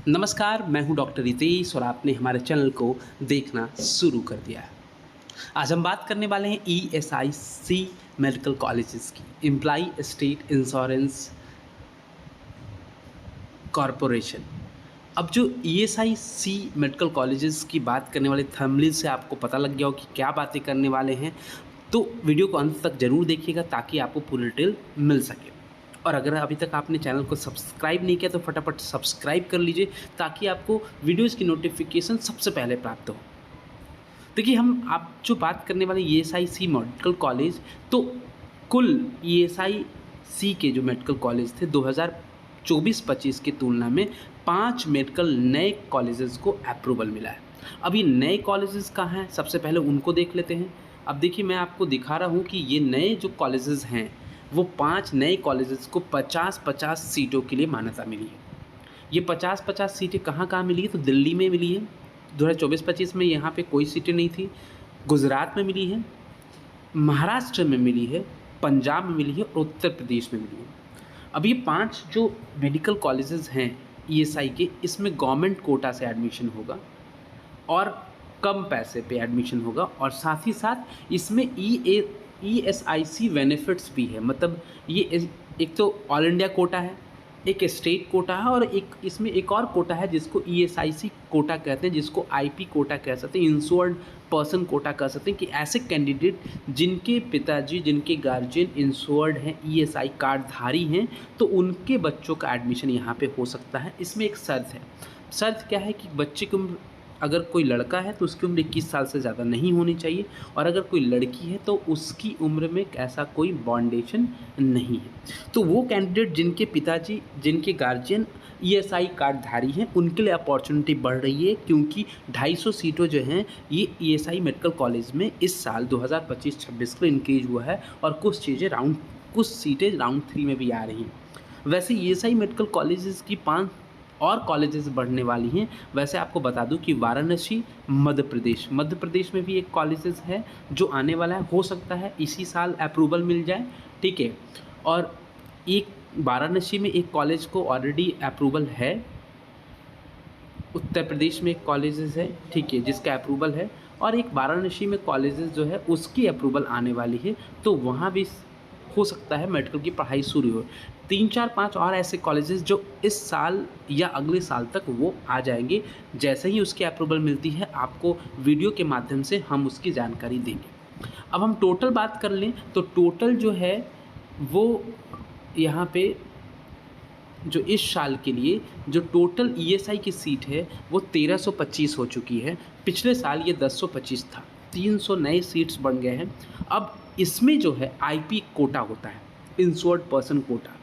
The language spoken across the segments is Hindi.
नमस्कार, मैं हूं डॉक्टर रितेश और आपने हमारे चैनल को देखना शुरू कर दिया है। आज हम बात करने वाले हैं ईएसआईसी मेडिकल कॉलेजेस की, एम्प्लॉय स्टेट इंश्योरेंस कॉरपोरेशन। अब जो ईएसआईसी मेडिकल कॉलेजेस की बात करने वाले थंबनेल से आपको पता लग गया हो कि क्या बातें करने वाले हैं, तो वीडियो को अंत तक ज़रूर देखिएगा ताकि आपको पूरी डिटेल मिल सके। और अगर अभी तक आपने चैनल को सब्सक्राइब नहीं किया तो फटाफट सब्सक्राइब कर लीजिए ताकि आपको वीडियोज़ की नोटिफिकेशन सबसे पहले प्राप्त हो। देखिए, हम आप जो बात करने वाले ईएसआईसी मेडिकल कॉलेज, तो कुल ईएसआईसी के जो मेडिकल कॉलेज थे 2024-25 की तुलना में 5 मेडिकल नए कॉलेजेस को अप्रूवल मिला है। अब ये नए कॉलेजेस कहाँ हैं, सबसे पहले उनको देख लेते हैं। अब देखिए, मैं आपको दिखा रहा हूँ कि ये नए जो कॉलेजेस हैं वो 5 नए कॉलेजेस को 50-50 सीटों के लिए मान्यता मिली है। ये 50-50 सीटें कहाँ-कहाँ मिली है, तो दिल्ली में मिली है। 2024-25 में यहाँ पे कोई सीटें नहीं थी। गुजरात में मिली है, महाराष्ट्र में मिली है, पंजाब में मिली है और उत्तर प्रदेश में मिली है। अब ये 5 जो मेडिकल कॉलेजेस हैं ईएसआई के, इसमें गवर्नमेंट कोटा से एडमिशन होगा और कम पैसे पे एडमिशन होगा और साथ ही साथ इसमें ईएसआईसी बेनिफिट्स भी है। मतलब ये एक तो ऑल इंडिया कोटा है, एक स्टेट कोटा है और एक इसमें एक और कोटा है जिसको ईएसआईसी कोटा कहते हैं, जिसको आईपी कोटा कह सकते हैं, इंश्योर्ड पर्सन कोटा कह सकते हैं। कि ऐसे कैंडिडेट जिनके पिताजी, जिनके गार्जियन इंश्योर्ड हैं, ईएसआई कार्डधारी हैं, तो उनके बच्चों का एडमिशन यहाँ पे हो सकता है। इसमें एक शर्त है। शर्त क्या है कि बच्चे की उम्र, अगर कोई लड़का है तो उसकी उम्र 21 साल से ज़्यादा नहीं होनी चाहिए और अगर कोई लड़की है तो उसकी उम्र में ऐसा कोई बाउंडेशन नहीं है। तो वो कैंडिडेट जिनके पिताजी, जिनके गार्जियन ईएसआई कार्डधारी हैं, उनके लिए अपॉर्चुनिटी बढ़ रही है, क्योंकि 250 सीटों जो हैं ये ईएसआई मेडिकल कॉलेज में इस साल 2025-26 को इंक्रीज हुआ है और कुछ सीटें राउंड 3 में भी आ रही हैं। वैसे ईएसआई मेडिकल कॉलेजेस की 5 और कॉलेजेस बढ़ने वाली हैं। वैसे आपको बता दूं कि वाराणसी मध्य प्रदेश में भी एक कॉलेजेस है जो आने वाला है। हो सकता है इसी साल अप्रूवल मिल जाए, ठीक है। और एक वाराणसी में एक कॉलेज को ऑलरेडी अप्रूवल है, उत्तर प्रदेश में एक कॉलेजेस है, ठीक है, जिसका अप्रूवल है, और एक वाराणसी में कॉलेजेस जो है उसकी अप्रूवल आने वाली है। तो वहाँ भी हो सकता है मेडिकल की पढ़ाई शुरू हो। 3-4-5 और ऐसे कॉलेजेस जो इस साल या अगले साल तक वो आ जाएंगे। जैसे ही उसकी अप्रूवल मिलती है आपको वीडियो के माध्यम से हम उसकी जानकारी देंगे। अब हम टोटल बात कर लें तो टोटल जो है वो यहाँ पे जो इस साल के लिए जो टोटल ईएसआई की सीट है वो 1325 हो चुकी है। पिछले साल ये 1025 था, 300 नए सीट्स बन गए हैं। अब इसमें जो है आईपी कोटा होता है, इंश्योर्ड पर्सन कोटा।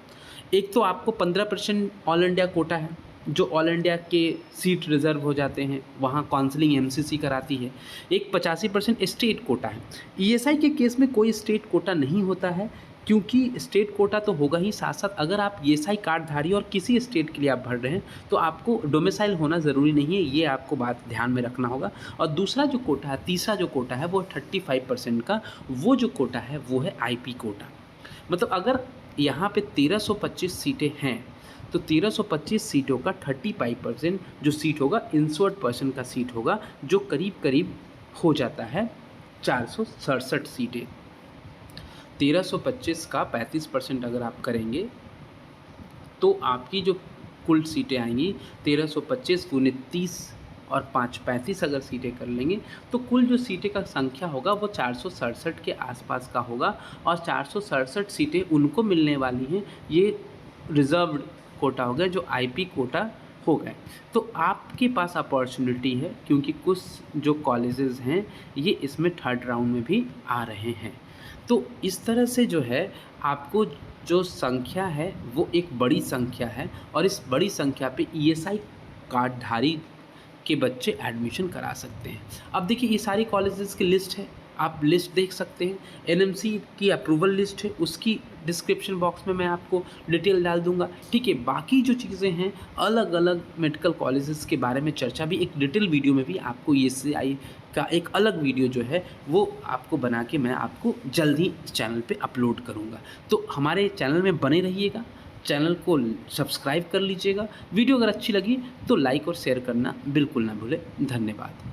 एक तो आपको 15% ऑल इंडिया कोटा है, जो ऑल इंडिया के सीट रिज़र्व हो जाते हैं, वहाँ काउंसलिंग एमसीसी कराती है। एक 85% स्टेट कोटा है। ईएसआई के केस में कोई स्टेट कोटा नहीं होता है, क्योंकि स्टेट कोटा तो होगा ही, साथ साथ अगर आप ईएसआई कार्डधारी और किसी स्टेट के लिए आप भर रहे हैं तो आपको डोमिसाइल होना ज़रूरी नहीं है, ये आपको बात ध्यान में रखना होगा। और दूसरा जो कोटा है, तीसरा जो कोटा है वो 35% का, वो जो कोटा है वो है आईपी कोटा। मतलब अगर यहाँ पे 1325 सीटें हैं तो 1325 सीटों का 35% जो सीट होगा इंश्योर्ड पर्सन का सीट होगा, जो करीब करीब हो जाता है 467 सीटें। 1325 का 35% अगर आप करेंगे तो आपकी जो कुल सीटें आएंगी 1325 × 30 और 5 35 अगर सीटें कर लेंगे तो कुल जो सीटें का संख्या होगा वो 467 के आसपास का होगा। और 467 सीटें उनको मिलने वाली हैं, ये रिज़र्व्ड कोटा हो गया, जो आईपी कोटा हो गए। तो आपके पास अपॉर्चुनिटी है, क्योंकि कुछ जो कॉलेजेस हैं ये इसमें थर्ड राउंड में भी आ रहे हैं। तो इस तरह से जो है आपको जो संख्या है वो एक बड़ी संख्या है और इस बड़ी संख्या पे ईएसआई कार्डधारी के बच्चे एडमिशन करा सकते हैं। अब देखिए, ये सारी कॉलेजेस की लिस्ट है, आप लिस्ट देख सकते हैं। एनएमसी की अप्रूवल लिस्ट है, उसकी डिस्क्रिप्शन बॉक्स में मैं आपको डिटेल डाल दूंगा, ठीक है। बाकी जो चीज़ें हैं, अलग अलग मेडिकल कॉलेजेस के बारे में चर्चा भी एक डिटेल वीडियो में भी आपको ईएसआई का एक अलग वीडियो जो है वो आपको बना के मैं आपको जल्द ही इस चैनल पे अपलोड करूँगा। तो हमारे चैनल में बने रहिएगा चैनल को सब्सक्राइब कर लीजिएगा। वीडियो अगर अच्छी लगी तो लाइक और शेयर करना बिल्कुल ना भूलें। धन्यवाद।